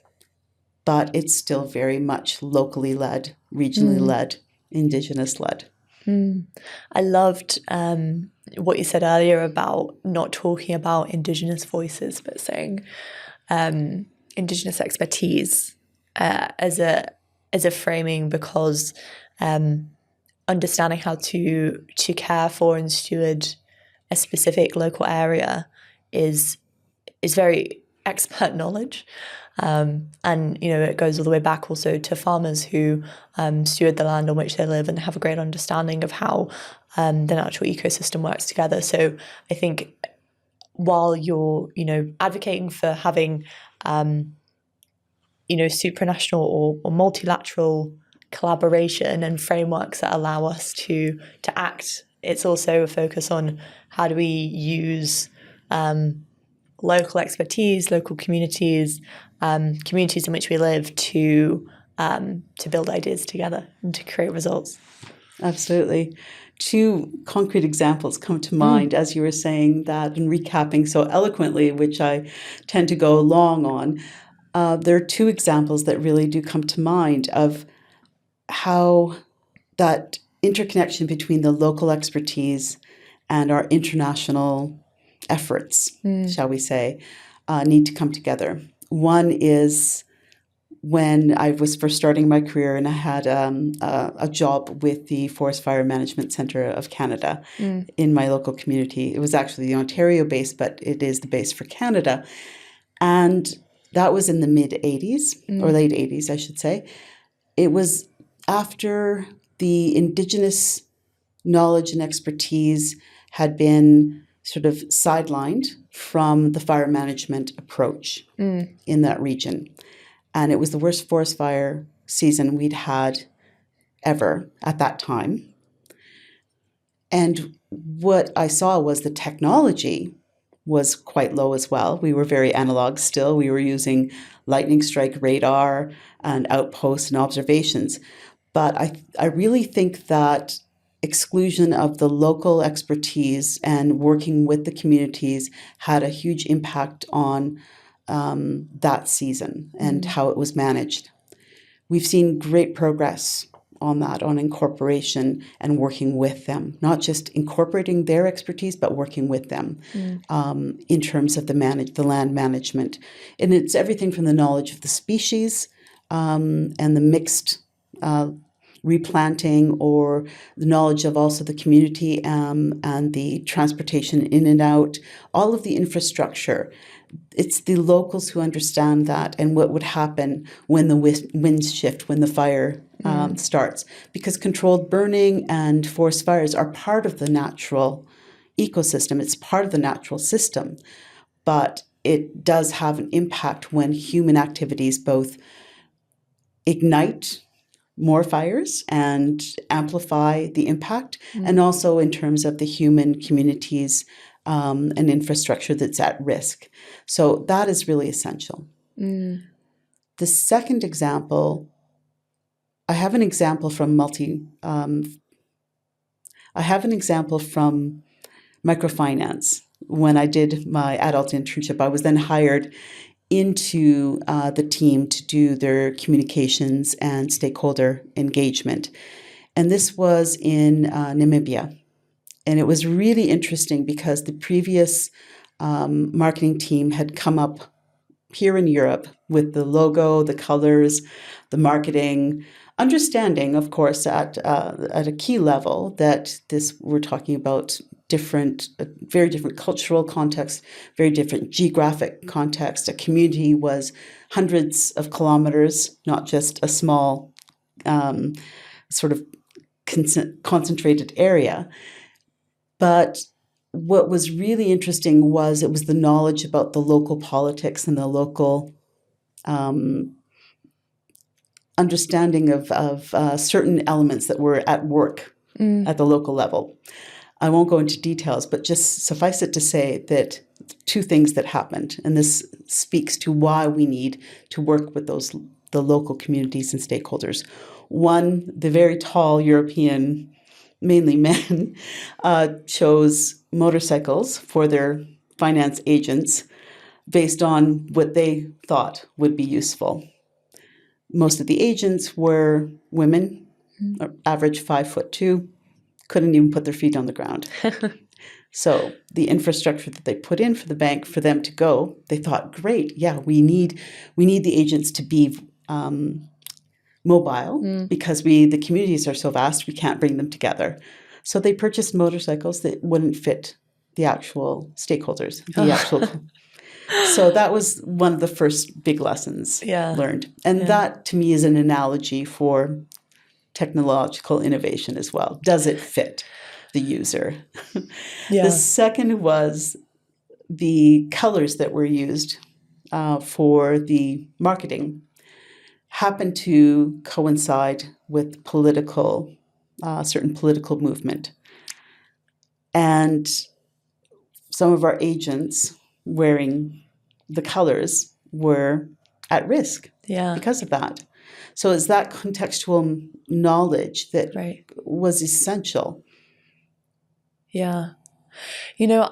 but it's still very much locally led, regionally led, Indigenous led. I loved what you said earlier about not talking about Indigenous voices, but saying Indigenous expertise as a framing, because understanding how to care for and steward a specific local area is very expert knowledge. And, it goes all the way back also to farmers who steward the land on which they live and have a great understanding of how the natural ecosystem works together. So I think while you're, advocating for having, supranational or multilateral collaboration and frameworks that allow us to act, it's also a focus on how do we use local expertise, local communities, communities in which we live to build ideas together and to create results. Absolutely. Two concrete examples come to mind as you were saying that and recapping so eloquently, which I tend to go long on. There are two examples that really do come to mind of how that interconnection between the local expertise and our international efforts, shall we say, need to come together. One is when I was first starting my career and I had a job with the Forest Fire Management Centre of Canada in my local community. It was actually the Ontario base, but it is the base for Canada. And that was in the mid-'80s, or late 80s, I should say. It was after the Indigenous knowledge and expertise had been sort of sidelined from the fire management approach in that region. And it was the worst forest fire season we'd had ever at that time. And what I saw was the technology was quite low as well. We were very analog still. We were using lightning strike radar and outposts and observations. But I really think that exclusion of the local expertise and working with the communities had a huge impact on that season and how it was managed. We've seen great progress on that, on incorporation and working with them, not just incorporating their expertise, but working with them in terms of the land management. And it's everything from the knowledge of the species and the mixed replanting, or the knowledge of also the community and the transportation in and out, all of the infrastructure. It's the locals who understand that and what would happen when the winds shift, when the fire starts. Because controlled burning and forest fires are part of the natural ecosystem. It's part of the natural system. But it does have an impact when human activities both ignite more fires and amplify the impact, and also in terms of the human communities and infrastructure that's at risk. So that is really essential. The second example, I have an example from microfinance. When I did my adult internship, I was then hired into the team to do their communications and stakeholder engagement. And this was in Namibia. And it was really interesting because the previous marketing team had come up here in Europe with the logo, the colors, the marketing, understanding, of course, at a key level that we're talking about very different cultural context, very different geographic context. A community was hundreds of kilometers, not just a small sort of concentrated area. But what was really interesting was it was the knowledge about the local politics and the local understanding of certain elements that were at work at the local level. I won't go into details, but just suffice it to say that two things that happened, and this speaks to why we need to work with the local communities and stakeholders. One, the very tall European, mainly men, chose motorcycles for their finance agents based on what they thought would be useful. Most of the agents were women, average 5'2", couldn't even put their feet on the ground. So the infrastructure that they put in for the bank for them to go, they thought, great, yeah, we need the agents to be mobile because the communities are so vast, we can't bring them together. So they purchased motorcycles that wouldn't fit the actual stakeholders, So that was one of the first big lessons learned. And that, to me, is an analogy for technological innovation as well. Does it fit the user? The second was the colors that were used for the marketing happened to coincide with certain political movement. And some of our agents wearing the colors were at risk because of that. So it's that contextual knowledge that was essential. Yeah. You know,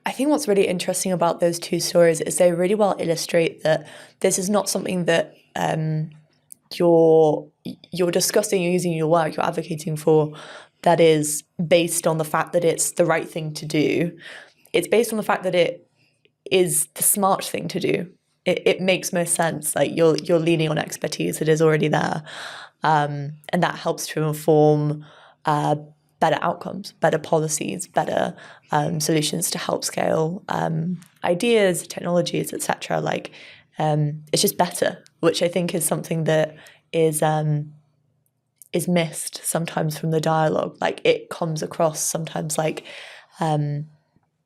I think what's really interesting about those two stories is they really well illustrate that this is not something that you're discussing, you're using your work, you're advocating for, that is based on the fact that it's the right thing to do. It's based on the fact that it is the smart thing to do. It makes most sense. Like you're leaning on expertise that is already there, and that helps to inform better outcomes, better policies, better solutions to help scale ideas, technologies, etc. Like it's just better, which I think is something that is missed sometimes from the dialogue. Like it comes across sometimes like there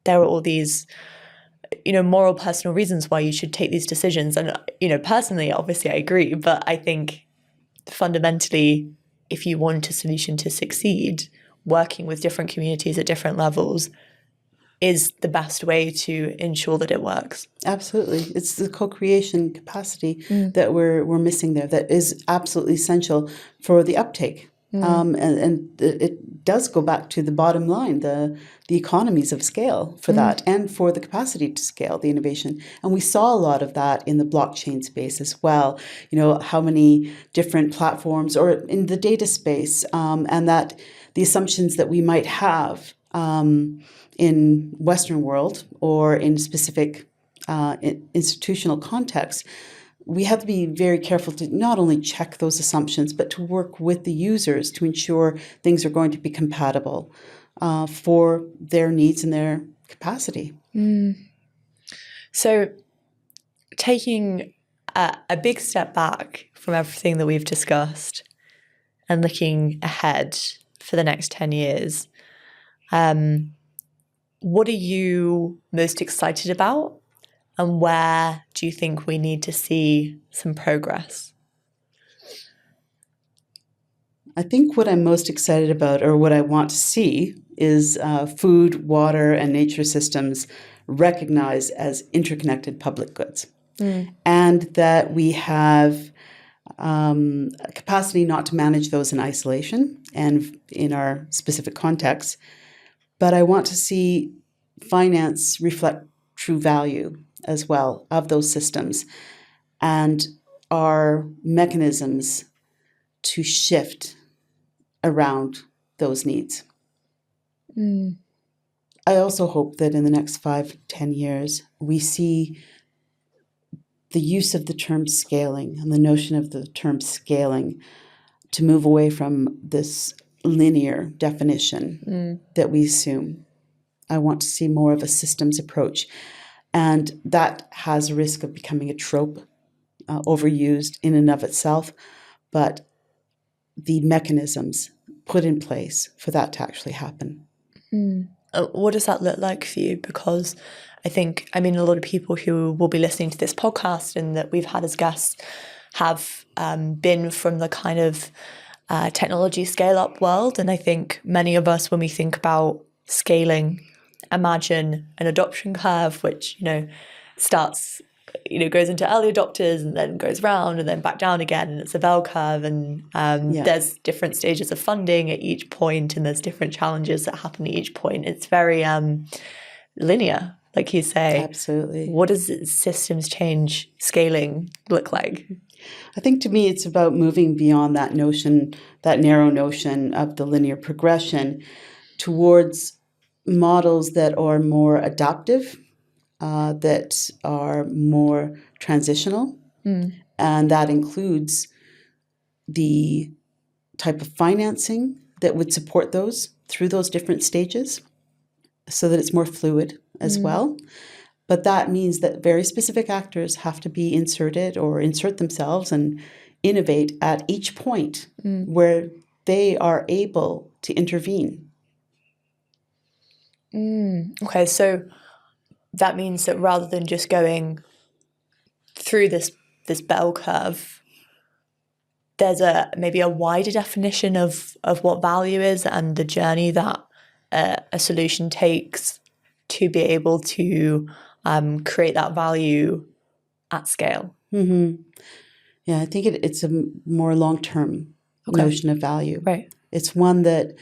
are all these moral personal reasons why you should take these decisions. And, personally, obviously I agree, but I think fundamentally, if you want a solution to succeed, working with different communities at different levels is the best way to ensure that it works. Absolutely. It's the co-creation capacity that we're missing there that is absolutely essential for the uptake. And it does go back to the bottom line, the economies of scale for that, and for the capacity to scale the innovation. And we saw a lot of that in the blockchain space as well. How many different platforms, or in the data space, and that the assumptions that we might have in Western world or in specific institutional contexts, we have to be very careful to not only check those assumptions, but to work with the users to ensure things are going to be compatible for their needs and their capacity. So taking a big step back from everything that we've discussed and looking ahead for the next 10 years, what are you most excited about? And where do you think we need to see some progress? I think what I'm most excited about, or what I want to see, is food, water, and nature systems recognized as interconnected public goods. And that we have a capacity not to manage those in isolation and in our specific context. But I want to see finance reflect true value as well of those systems and our mechanisms to shift around those needs. I also hope that in the next 5-10 years, we see the use of the term scaling and the notion of the term scaling to move away from this linear definition that we assume. I want to see more of a systems approach. And that has a risk of becoming a trope, overused in and of itself. But the mechanisms put in place for that to actually happen. What does that look like for you? Because I mean, a lot of people who will be listening to this podcast and that we've had as guests have been from the kind of technology scale-up world. And I think many of us, when we think about scaling, imagine an adoption curve, which, starts, goes into early adopters and then goes round and then back down again. And it's a bell curve. And there's different stages of funding at each point, and there's different challenges that happen at each point. It's very linear, like you say. Absolutely. What does systems change scaling look like? I think to me it's about moving beyond that notion, that narrow notion of the linear progression, towards models that are more adaptive, that are more transitional. And that includes the type of financing that would support those through those different stages so that it's more fluid as well. But that means that very specific actors have to be inserted or insert themselves and innovate at each point where they are able to intervene. Okay, so that means that rather than just going through this bell curve, there's maybe a wider definition of what value is and the journey that a solution takes to be able to create that value at scale. Mm-hmm. Yeah, I think it's a more long-term notion of value. Right. It's one that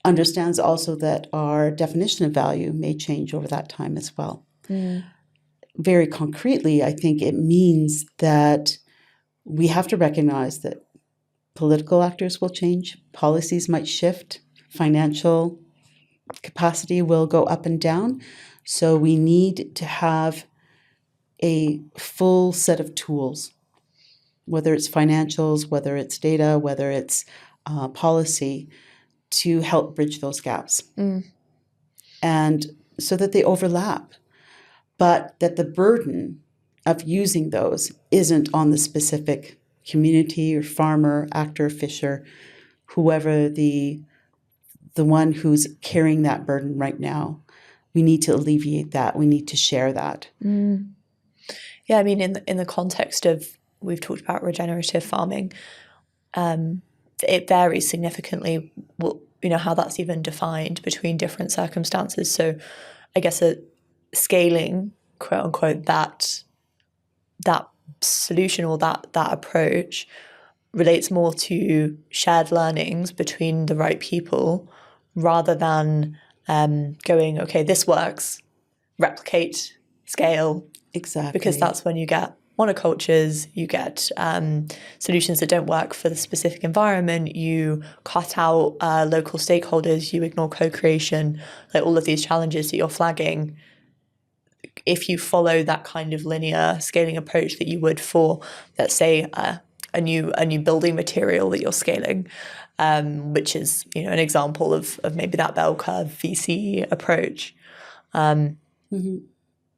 understands also that our definition of value may change over that time as well. Very concretely, I think it means that we have to recognize that political actors will change, policies might shift, financial capacity will go up and down. So we need to have a full set of tools, whether it's financials, whether it's data, whether it's policy, to help bridge those gaps. And so that they overlap, but that the burden of using those isn't on the specific community or farmer, actor, fisher, whoever the one who's carrying that burden right now. We need to alleviate that. We need to share that. Yeah, I mean, in the context of, we've talked about regenerative farming, it varies significantly, how that's even defined between different circumstances. So I guess scaling, quote unquote, that solution or that approach relates more to shared learnings between the right people rather than going, okay, this works, replicate, scale. Exactly. Because that's when you get monocultures, you get solutions that don't work for the specific environment, you cut out local stakeholders, you ignore co-creation, like all of these challenges that you're flagging. If you follow that kind of linear scaling approach that you would for, let's say, a new building material that you're scaling, which is an example of maybe that bell curve VC approach. I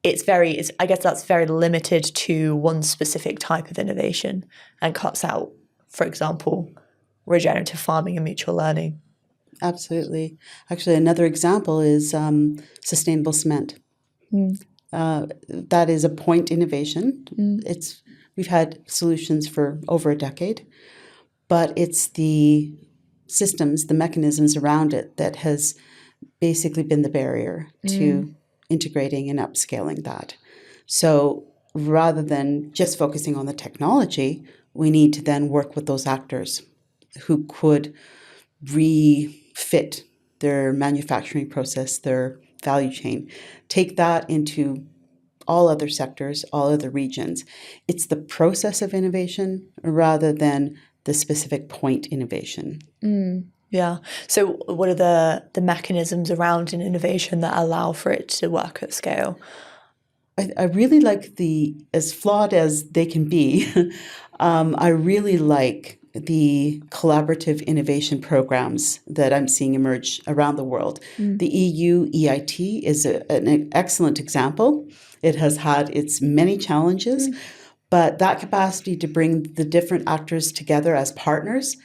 guess that's very limited to one specific type of innovation and cuts out, for example, regenerative farming and mutual learning. Absolutely. Actually, another example is sustainable cement. That is a point innovation. We've had solutions for over a decade, but it's the systems, the mechanisms around it that has basically been the barrier to integrating and upscaling that. So rather than just focusing on the technology, we need to then work with those actors who could refit their manufacturing process, their value chain, take that into all other sectors, all other regions. It's the process of innovation rather than the specific point innovation. Yeah. So what are the mechanisms around an innovation that allow for it to work at scale? I really like as flawed as they can be, I really like the collaborative innovation programs that I'm seeing emerge around the world. The EU EIT is an excellent example. It has had its many challenges, but that capacity to bring the different actors together as partners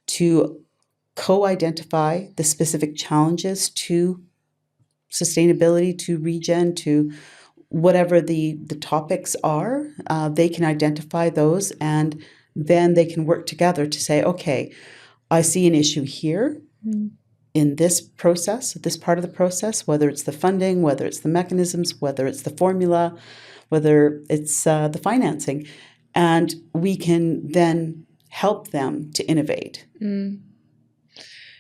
to co-identify the specific challenges to sustainability, to regen, to whatever the topics are, they can identify those and then they can work together to say, okay, I see an issue here in this process, this part of the process, whether it's the funding, whether it's the mechanisms, whether it's the formula, whether it's the financing, and we can then help them to innovate.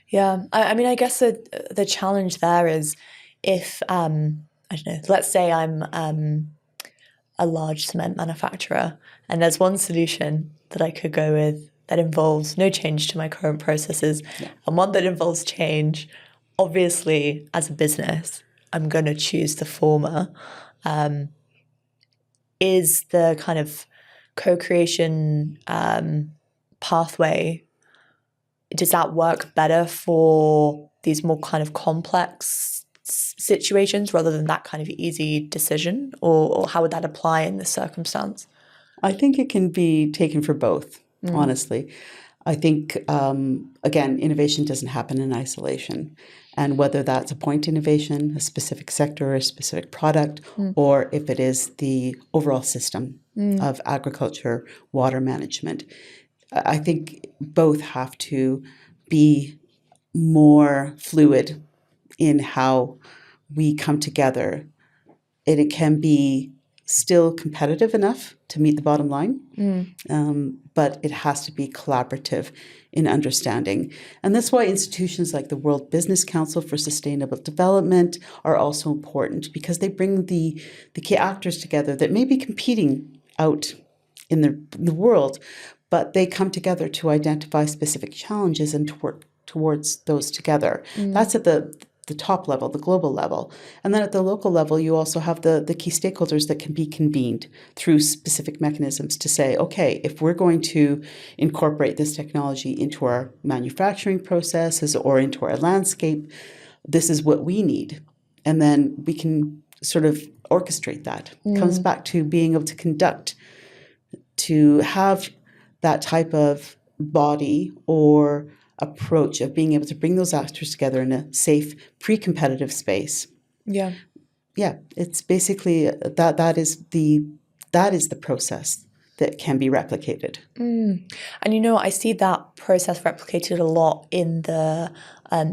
Yeah, I mean, I guess the challenge there is if, I don't know, let's say I'm a large cement manufacturer and there's one solution that I could go with that involves no change to my current processes and one that involves change. Obviously, as a business, I'm going to choose the former. Is the kind of co-creation pathway, does that work better for these more kind of complex situations rather than that kind of easy decision, or how would that apply in this circumstance? I think it can be taken for both, honestly. I think, again, innovation doesn't happen in isolation. And whether that's a point innovation, a specific sector, a specific product, or if it is the overall system of agriculture, water management, I think both have to be more fluid in how we come together. And it can be still competitive enough to meet the bottom line, but it has to be collaborative in understanding. And that's why institutions like the World Business Council for Sustainable Development are also important, because they bring the key actors together that may be competing out in the world, but they come together to identify specific challenges and to work towards those together. That's at the top level, the global level. And then at the local level, you also have the key stakeholders that can be convened through specific mechanisms to say, okay, if we're going to incorporate this technology into our manufacturing processes or into our landscape, this is what we need. And then we can sort of orchestrate that. It comes back to being able to conduct, to have that type of body or approach of being able to bring those actors together in a safe, pre-competitive space. Yeah, it's basically that is the process that can be replicated. And I see that process replicated a lot in the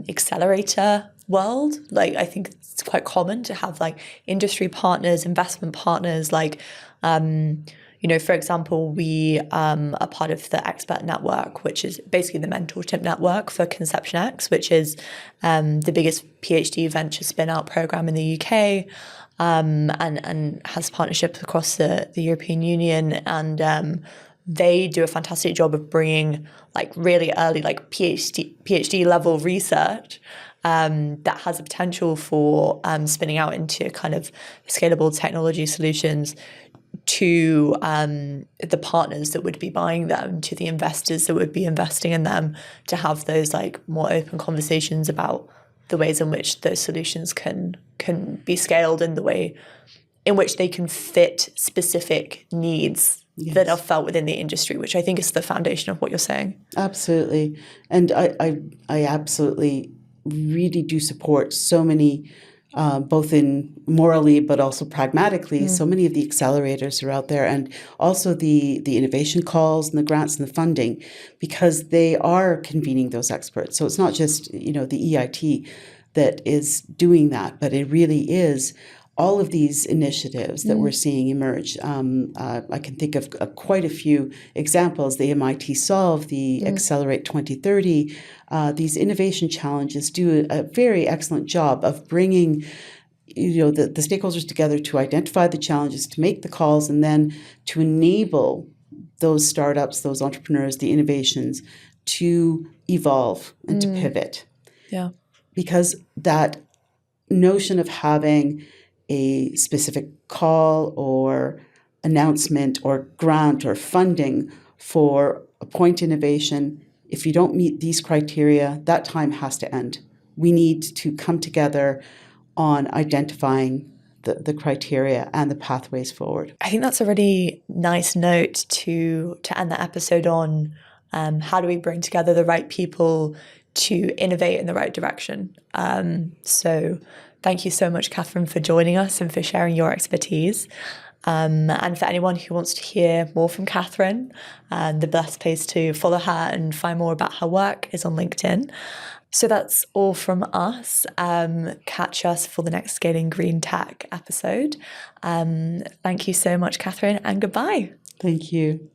accelerator world. Like, I think it's quite common to have like industry partners, investment partners, like for example, we are part of the Expert Network, which is basically the mentorship network for Conception X, which is the biggest PhD venture spin-out program in the UK, and has partnerships across the European Union. And they do a fantastic job of bringing like really early like PhD level research that has a potential for spinning out into kind of scalable technology solutions to the partners that would be buying them, to the investors that would be investing in them, to have those like more open conversations about the ways in which those solutions can be scaled and the way in which they can fit specific needs that are felt within the industry, which I think is the foundation of what you're saying. Absolutely. And I absolutely really do support so many both in morally but also pragmatically, so many of the accelerators are out there, and also the innovation calls and the grants and the funding, because they are convening those experts. So it's not just the EIT that is doing that, but it really is all of these initiatives that we're seeing emerge. I can think of quite a few examples. The MIT Solve, the Accelerate 2030, these innovation challenges do a very excellent job of bringing the stakeholders together to identify the challenges, to make the calls, and then to enable those startups, those entrepreneurs, the innovations to evolve and to pivot. Yeah. Because that notion of having a specific call or announcement or grant or funding for a point innovation, if you don't meet these criteria, that time has to end. We need to come together on identifying the criteria and the pathways forward. I think that's a really nice note to end the episode on. How do we bring together the right people to innovate in the right direction? So thank you so much, Katherine, for joining us and for sharing your expertise. And for anyone who wants to hear more from Katherine, the best place to follow her and find more about her work is on LinkedIn. So that's all from us. Catch us for the next Scaling Green Tech episode. Thank you so much, Katherine, and goodbye. Thank you.